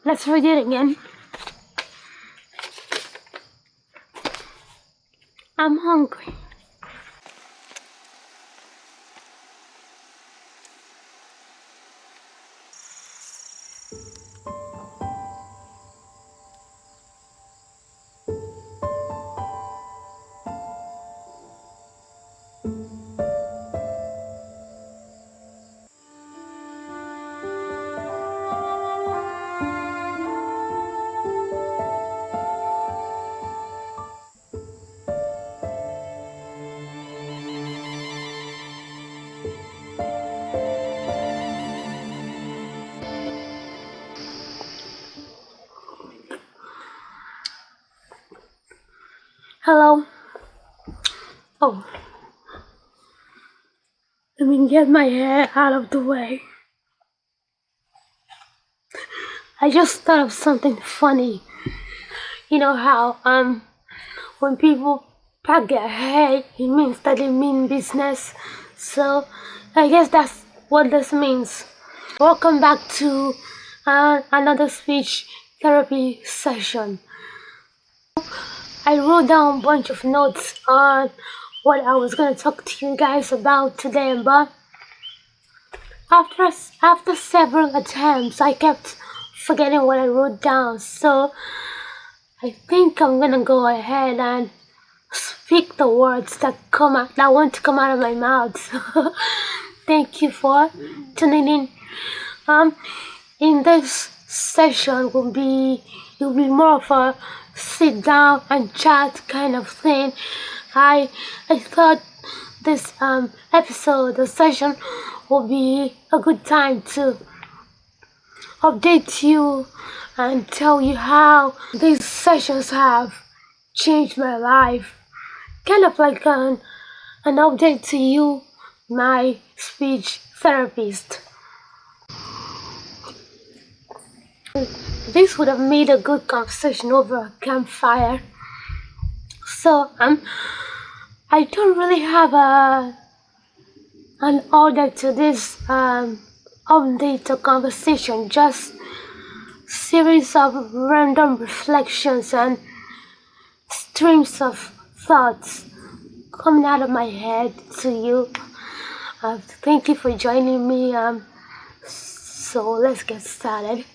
Let's read it again. I'm hungry. Hello. Oh, let me get my hair out of the way. I just thought of something funny. You know how when people pack their hair, it means that they mean business. So I guess that's what this means. Welcome back to another speech therapy session. I wrote down a bunch of notes on what I was gonna talk to you guys about today, but after several attempts, I kept forgetting what I wrote down. So I think I'm gonna go ahead and speak the words that want to come out of my mouth. Thank you for tuning in. In this session will be more of a sit down and chat kind of thing. I thought this episode, the session, will be a good time to update you and tell you how these sessions have changed my life. Kind of like an update to you, my speech therapist. This would have made a good conversation over a campfire. So I don't really have an order to this update or conversation, just series of random reflections and streams of thoughts coming out of my head to you. Thank you for joining me. So let's get started.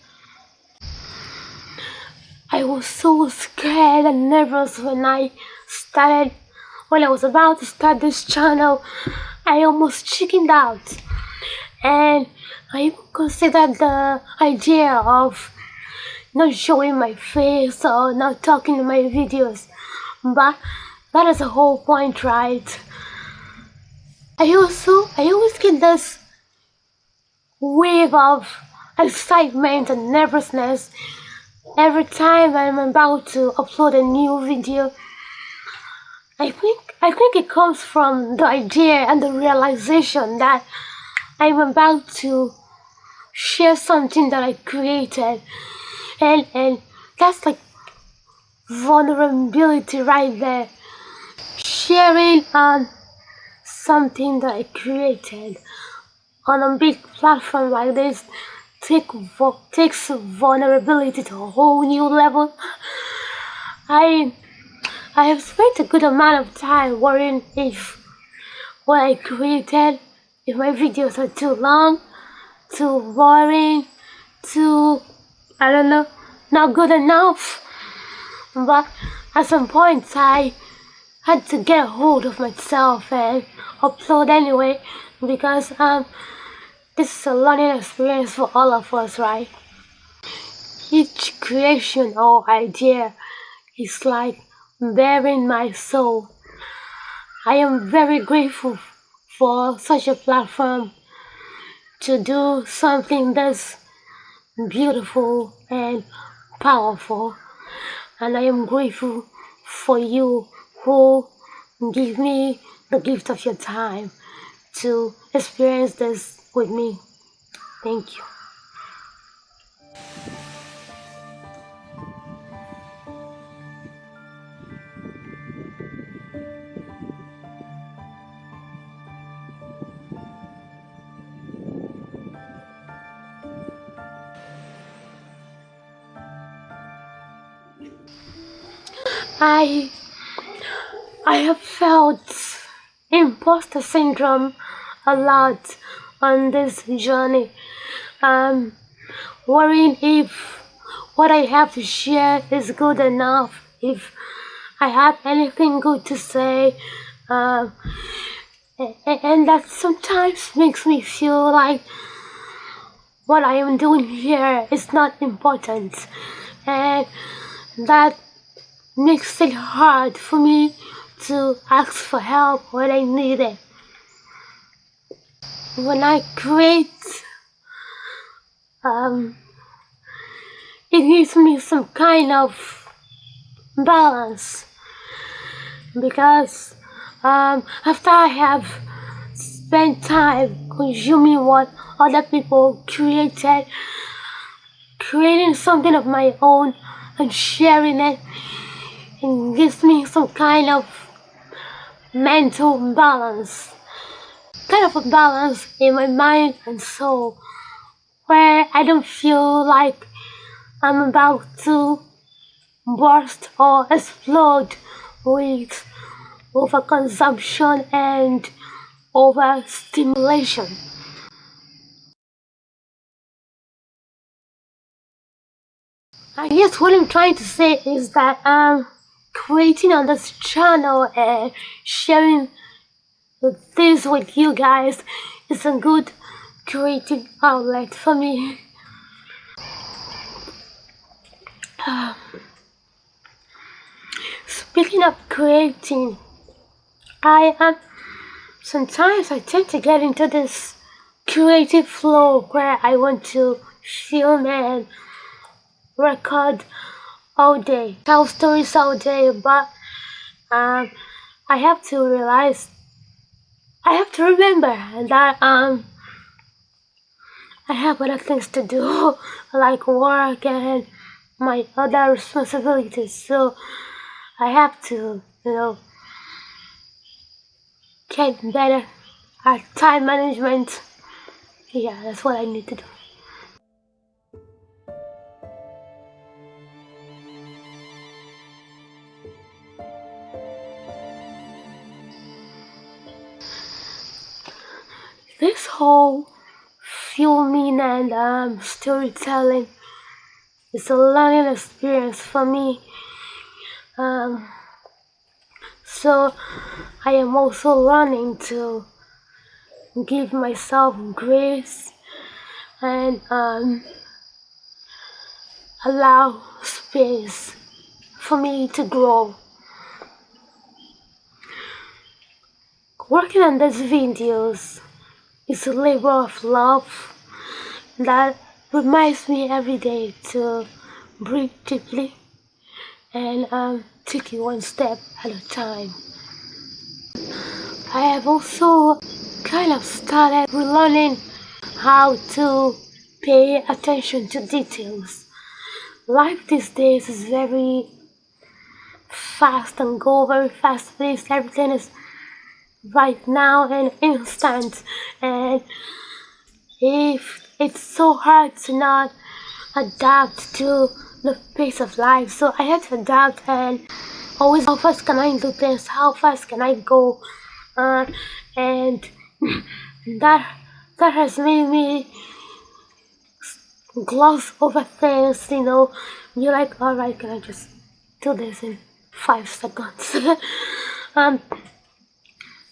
I was so scared and nervous when I was about to start this channel. I almost chickened out, and I even considered the idea of not showing my face or not talking in my videos, but that is the whole point, right? I always get this wave of excitement and nervousness every time I'm about to upload a new video. I think it comes from the idea and the realization that I'm about to share something that I created, and that's like vulnerability right there. Sharing something that I created on a big platform like this takes vulnerability to a whole new level. I have spent a good amount of time worrying if what I created, if my videos are too long, too boring, I don't know, not good enough. But at some point I had to get a hold of myself and upload anyway, because this is a learning experience for all of us, right? Each creation or idea is like bearing my soul. I am very grateful for such a platform to do something that's beautiful and powerful. And I am grateful for you who give me the gift of your time to experience this with me. Thank you. I I have felt imposter syndrome a lot on this journey. Um, Worrying if what I have to share is good enough, if I have anything good to say, um, and that sometimes makes me feel like what I am doing here is not important, and that makes it hard for me to ask for help when I need it. When I create, um, it gives me some kind of balance because after I have spent time consuming what other people created, creating something of my own and sharing it, it gives me some kind of mental balance, kind of a balance in my mind and soul, where I don't feel like I'm about to burst or explode with overconsumption and overstimulation. I guess what I'm trying to say is that creating on this channel and sharing this with you guys is a good creative outlet for me. Speaking of creating, I am sometimes I tend to get into this creative flow where I want to film and record all day, tell stories all day, but um, I have to realize, I have to remember that I have other things to do, like work and my other responsibilities. So I have to, get better at time management. Yeah, that's what I need to do. This whole filming and storytelling is a learning experience for me. Um, so I am also learning to give myself grace and allow space for me to grow. Working on these videos is a labor of love that reminds me every day to breathe deeply and take it one step at a time. I have also kind of started relearning how to pay attention to details. Life these days is very fast and go very fast paced. Everything is right now and instant, and if it's so hard to not adapt to the pace of life, so I had to adapt and always how fast can I do this, how fast can I go, and that that has made me gloss over things. You're like, all right, can I just do this in 5 seconds? um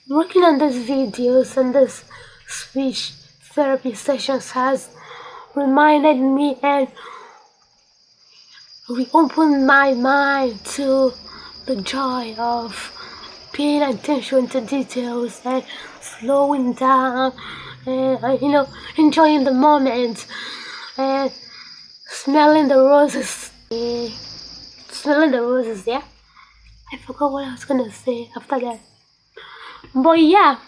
Working on these videos and this speech therapy sessions has reminded me and reopened my mind to the joy of paying attention to details and slowing down and enjoying the moment and smelling the roses. Smelling the roses, yeah. I forgot what I was gonna say after that. But yeah,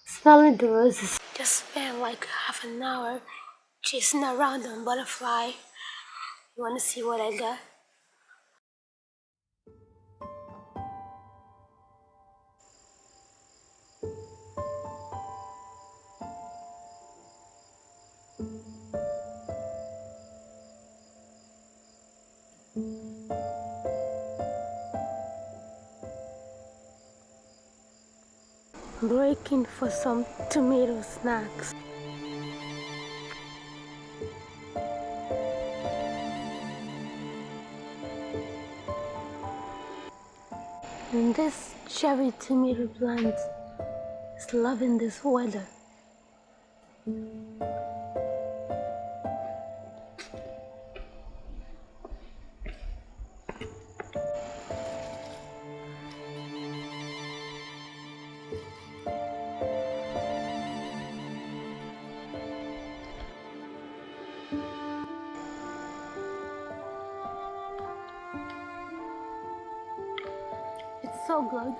smelling the roses. Just spent like half an hour chasing around a butterfly. You wanna see what I got? breaking for some tomato snacks. And this cherry tomato plant is loving this weather. It's so good.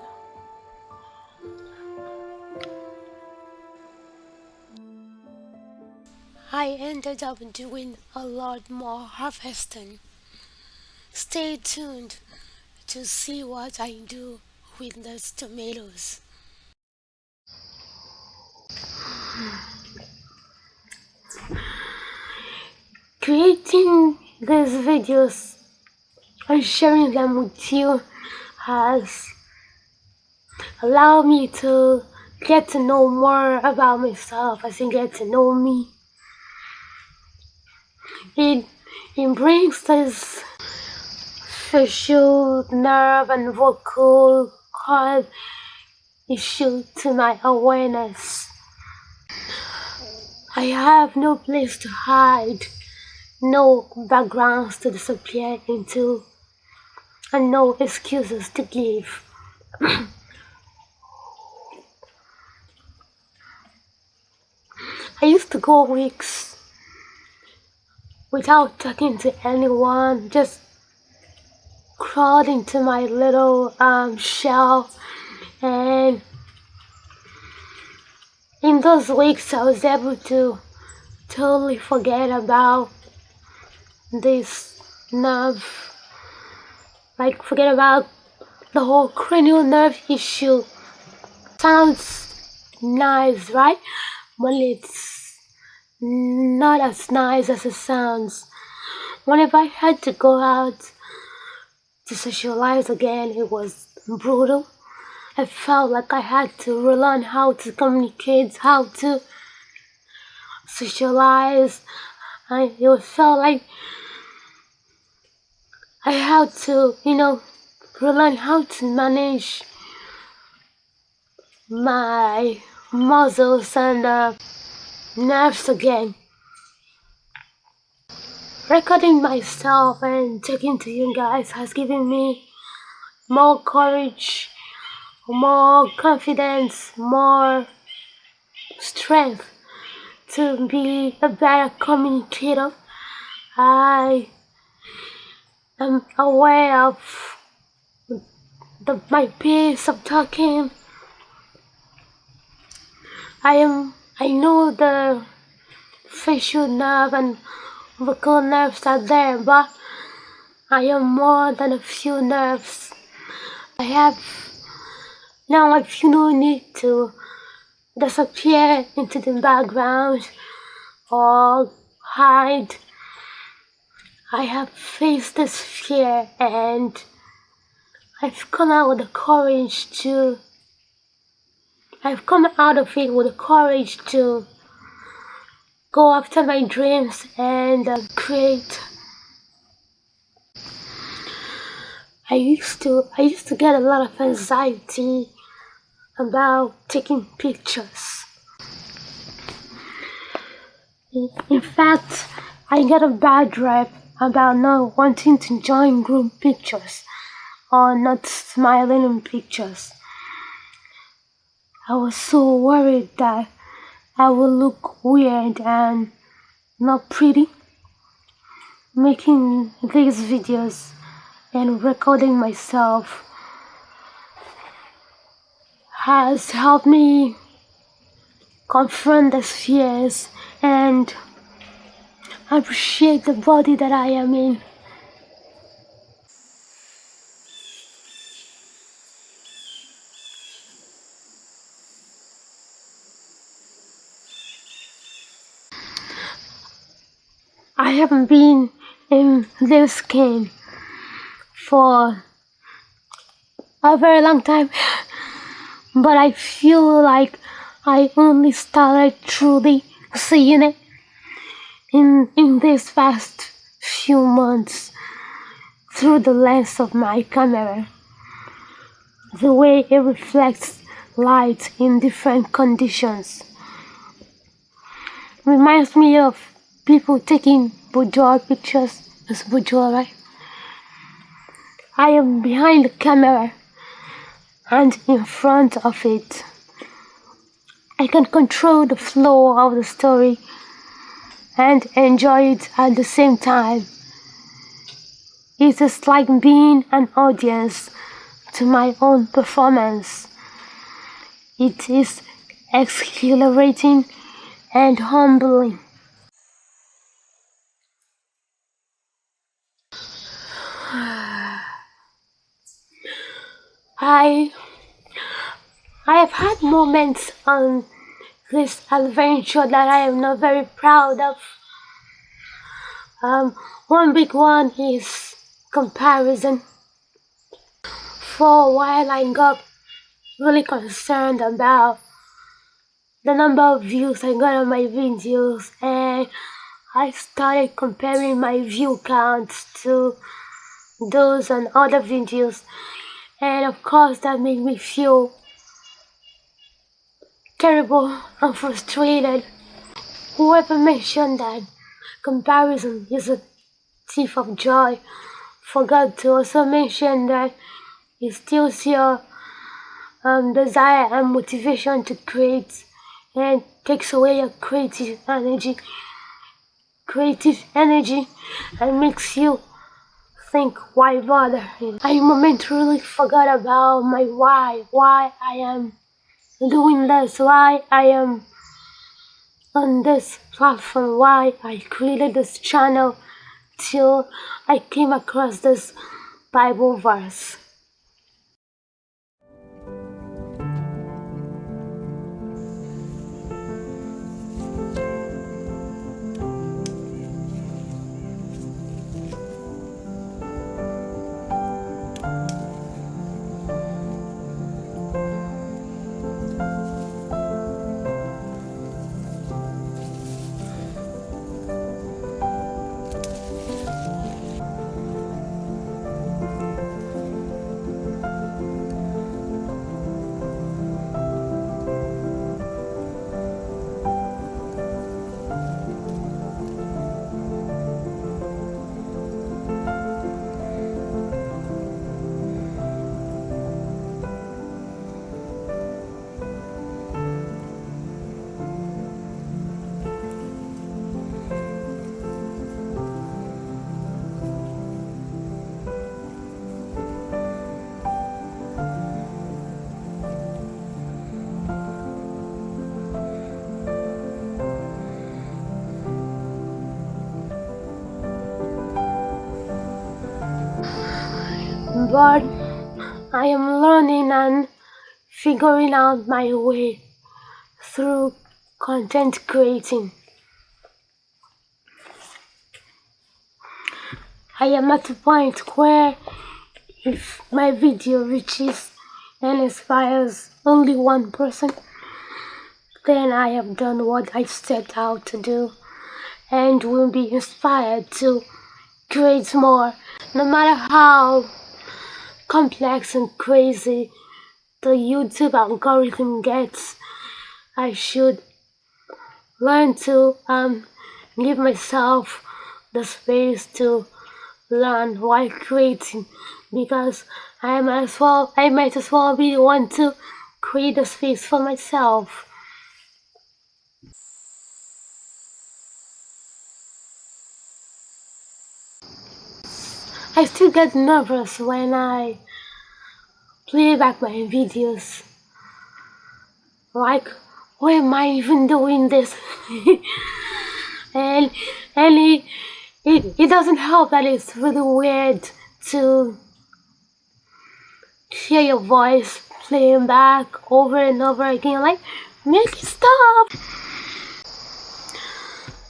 I ended up doing a lot more harvesting. Stay tuned to see what I do with those tomatoes. Creating these videos and sharing them with you has allowed me to get to know more about myself as you get to know me. It brings this facial nerve and vocal cord issue to my awareness. I have no place to hide, no backgrounds to disappear into, and no excuses to give. I used to go weeks without talking to anyone, just crawled into my little shell, and in those weeks I was able to totally forget about this nerve, like forget about the whole cranial nerve issue. Sounds nice, right? Well, it's not as nice as it sounds. Whenever I had to go out to socialize again, it was brutal. I felt like I had to relearn how to communicate, how to socialize. It felt like I had to, relearn how to manage my muscles and nerves again. Recording myself and talking to you guys has given me more courage, more confidence, more strength to be a better communicator. I am aware of my pace of talking. I know the facial nerve and vocal nerves are there, but I am more than a few nerves. Now I feel no need to disappear into the background or hide. I have faced this fear and I've come out of it with the courage to go after my dreams and create. I used to get a lot of anxiety about taking pictures. In fact, I get a bad rep about not wanting to join group pictures or not smiling in pictures. I was so worried that I would look weird and not pretty. Making these videos and recording myself has helped me confront these fears and appreciate the body that I am in. I haven't been in this skin for a very long time. but I feel like I only started truly seeing it in these past few months through the lens of my camera. The way it reflects light in different conditions reminds me of people taking boudoir pictures. It's boudoir, right? I am behind the camera and in front of it. I can control the flow of the story and enjoy it at the same time. It is like being an audience to my own performance. It is exhilarating and humbling. I have had moments on this adventure that I am not very proud of. One big one is comparison. For a while I got really concerned about the number of views I got on my videos, and I started comparing my view counts to those on other videos, and of course that made me feel terrible and frustrated. Whoever mentioned that comparison is a thief of joy forgot to also mention that it steals your desire and motivation to create and takes away your creative energy and makes you think why bother. I momentarily forgot about my why I am doing this, why I am on this platform, why I created this channel, till I came across this Bible verse. But I am learning and figuring out my way through content creating. I am at a point where if my video reaches and inspires only one person, then I have done what I set out to do and will be inspired to create more. No matter how complex and crazy the YouTube algorithm gets, I should learn to give myself the space to learn while creating, because I might as well be the one to create a space for myself. I still get nervous when I play back my videos. Like, why am I even doing this? and it doesn't help that it's really weird to hear your voice playing back over and over again, like, make it stop.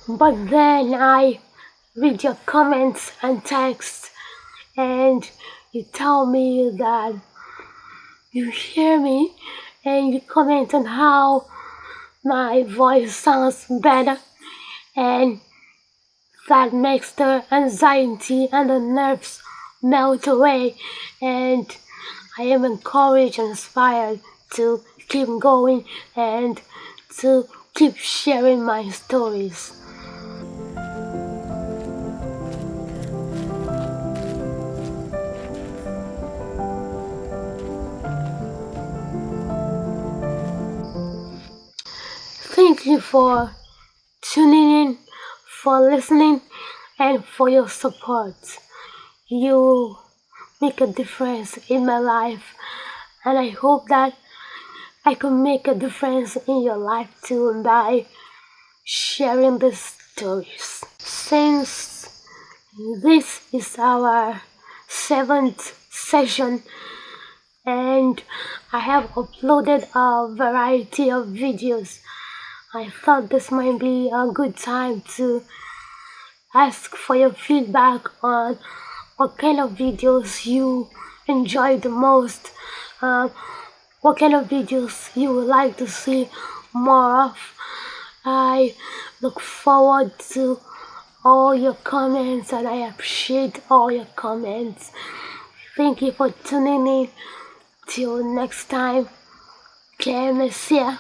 But then I read your comments and texts, and you tell me that you hear me and you comment on how my voice sounds better, and that makes the anxiety and the nerves melt away, and I am encouraged and inspired to keep going and to keep sharing my stories. Thank you for tuning in, for listening, and for your support. You make a difference in my life, and I hope that I can make a difference in your life too by sharing these stories. Since this is our seventh session, and I have uploaded a variety of videos, I thought this might be a good time to ask for your feedback on what kind of videos you enjoy the most, um, what kind of videos you would like to see more of. I look forward to all your comments and I appreciate all your comments. Thank you for tuning in. Till next time, que Messia.